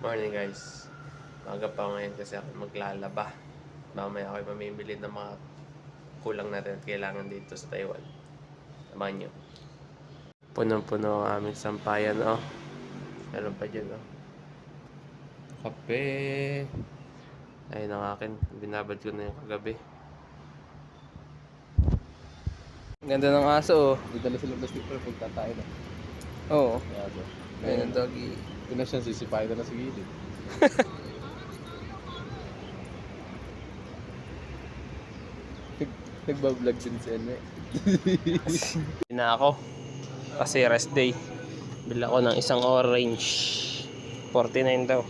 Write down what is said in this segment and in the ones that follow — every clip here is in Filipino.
Morning guys. Maga pa ngayon kasi ako maglalaba. Mamaya ako mamimili ng mga kulang natin at kailangan dito sa Taiwan. Samahan nyo. Punong-puno ang aming sampayan, oh. Meron pa dyan, oh. Kape. Ayun ang akin. Binabad ko na yung kagabi. Ganda ng aso, oh. Dala sila plastic pero pagtatayo na. Oo. Yado. Ayun ang doggy. Ito na siya, sisipahin na sa gilid. Nagbablog din si Ene. Hindi na ako. Kasi rest day. Bila ko ng isang orange. 49 daw.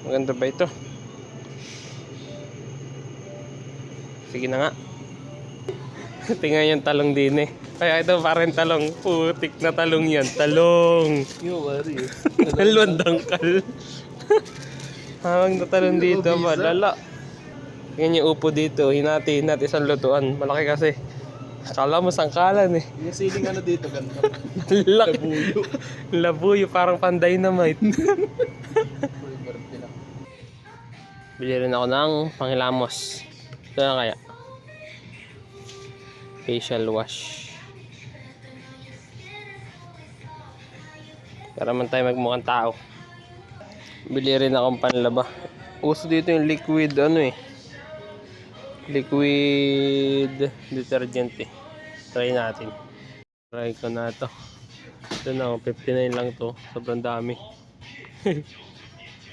Maganda ba ito? Sige na nga. Tingnan yung talong din eh. Kaya ito parang talong. Putik na talong yan. Talong. Yung wari eh. Talong dangkal. Hawag na talong dito. Malala. Yan yung upo dito. Hinati isang lutuan. Malaki kasi. Akala mo sangkalan eh. Yung ceiling ano dito, ganda. Laki. Labuyo. Labuyo. Parang pan-dynamite. Birthday lang. Bili rin ako ng panghilamos. Ito na kaya. Facial wash. Para man tayo magmukhang tao. Bili rin akong panlaba. Uso dito yung liquid ano eh. Liquid detergent eh. Try natin. Try ko na to. Ito na, 59 lang to. Sobrang dami.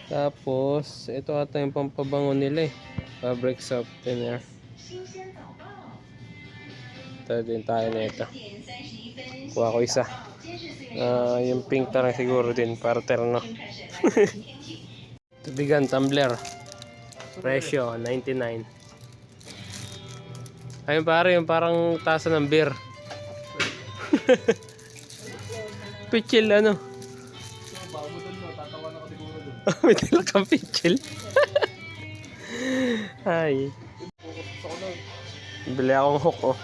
Tapos, ito ata yung pampabango nila eh. Fabric softener. Ito din tayo na ito. Kuha ko isa. Yung pink tarang siguro din para terno. Tubigan, tumbler. Presyo, 99. Ayun pare, yung parang tasa ng beer. Pichil ano? Bago doon mo, tatawa na ka siguro doon. May dala kang pichil. Ay. Bili akong hook oh.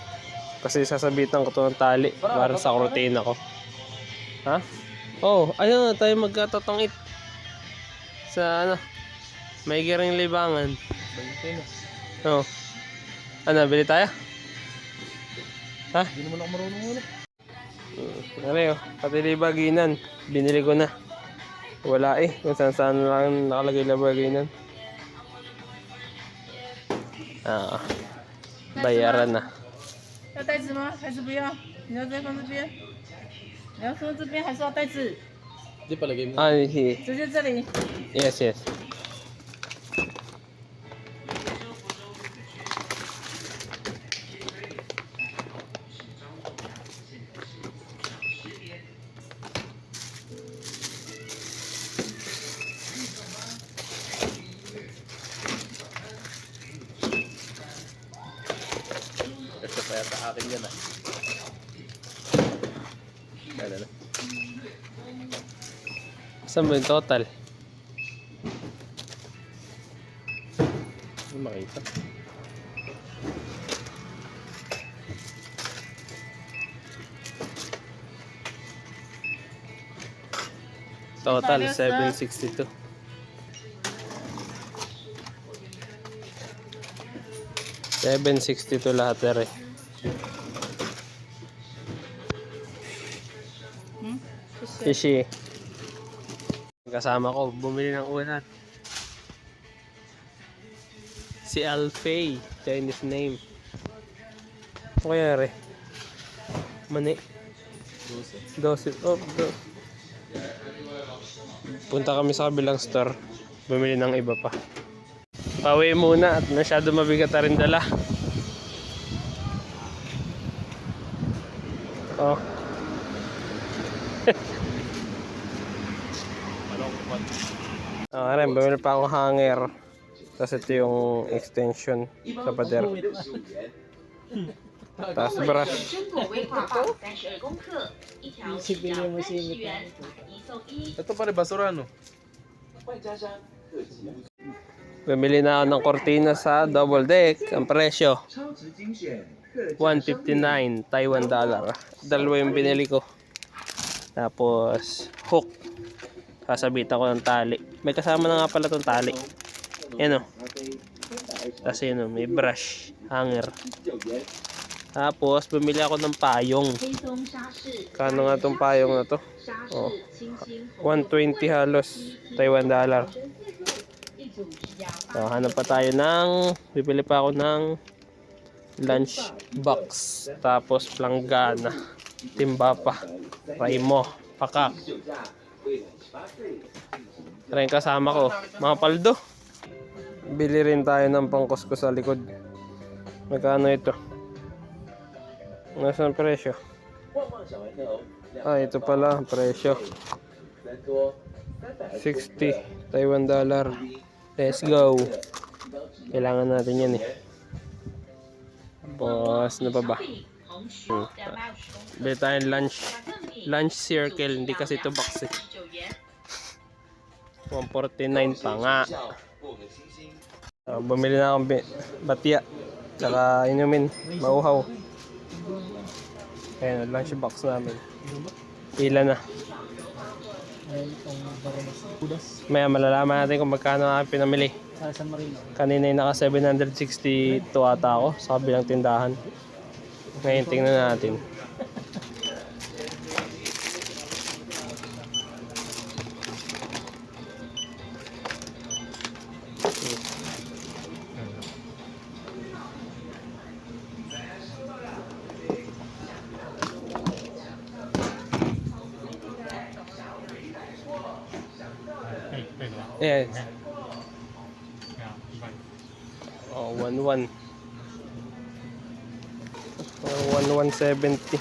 Kasi sasabitan ko to ng tali para sa routine ako. Ha? Oh, ayun tayo magkatatangit. Sa ano? May giring libangan. Oh. Ano, bili tayo? Ha? Hindi naman ako marunong muna. Ano yun? Pati libaginan. Binili ko na. Wala eh. Kung saan lang nakalagay libaginan. Bayaran na. 要袋子吗？还是不要？你要再放这边？你要放这边还是要袋子？ Di palagay mo. Sige. 直接这里。 Yes, yes. Kasi pa yata akin yan ah. Kala na. Saan ba yung total? Hindi makita. Total, 762. $762 lahat na rin. Fishy. Kasama ko, bumili ng ulan. Si Alfei, Chinese name. Ano kaya rin? Mani. 12. Oh, punta kami sa kabilang store. Bumili ng iba pa. Pauwi muna at masyado mabigat na rin dala. Oh. Rin, bumili pa akong hanger. Tapos ito yung extension sa pader. Tapos brush. 榛果威化棒32公克，一条只要30元，买一送一。 Ito pare, basura no? Bumili na ako ng kortina sa double deck. Ang presyo 159 Taiwan dollar. Dalawa yung binili ko. Tapos hook Sasabitan ko ng tali. May kasama na nga pala tong tali. Yan o. Tapos yun o, may brush, hanger. Tapos, bumili ako ng payong. 黑松沙士 Kano nga tong payong na to? 沙 Oh. 士清新 $120 halos. Taiwan dollar. 一组指甲 So, hanap pa tayo ng, bibili pa ako ng lunch box. Tapos, planggana. Timba pa. Raimo. Pakak. Tara yung kasama ko. Mga paldo. Bili rin tayo ng pangkusko sa likod. Magkano ito? Nasaan presyo? Ah, ito pala ang presyo. 60 Taiwan dollar. Let's go. Kailangan natin yan eh. Tapos, ano pa ba? 红薯250 Bili tayong lunch. 赠品 Lunch circle. Hindi kasi ito box eh. 9元 149 pa nga. Bumili na akong batya. Tsaka inumin. Mauhaw. Ayan, lunch box namin. Pila na. Maya malalaman natin kung magkano ang pinamili. Kanina yung naka 762 ata ako sa kabilang tindahan. Ngayon tingnan natin. Yes. Oh, 11. Oh, 1170.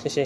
Sisi.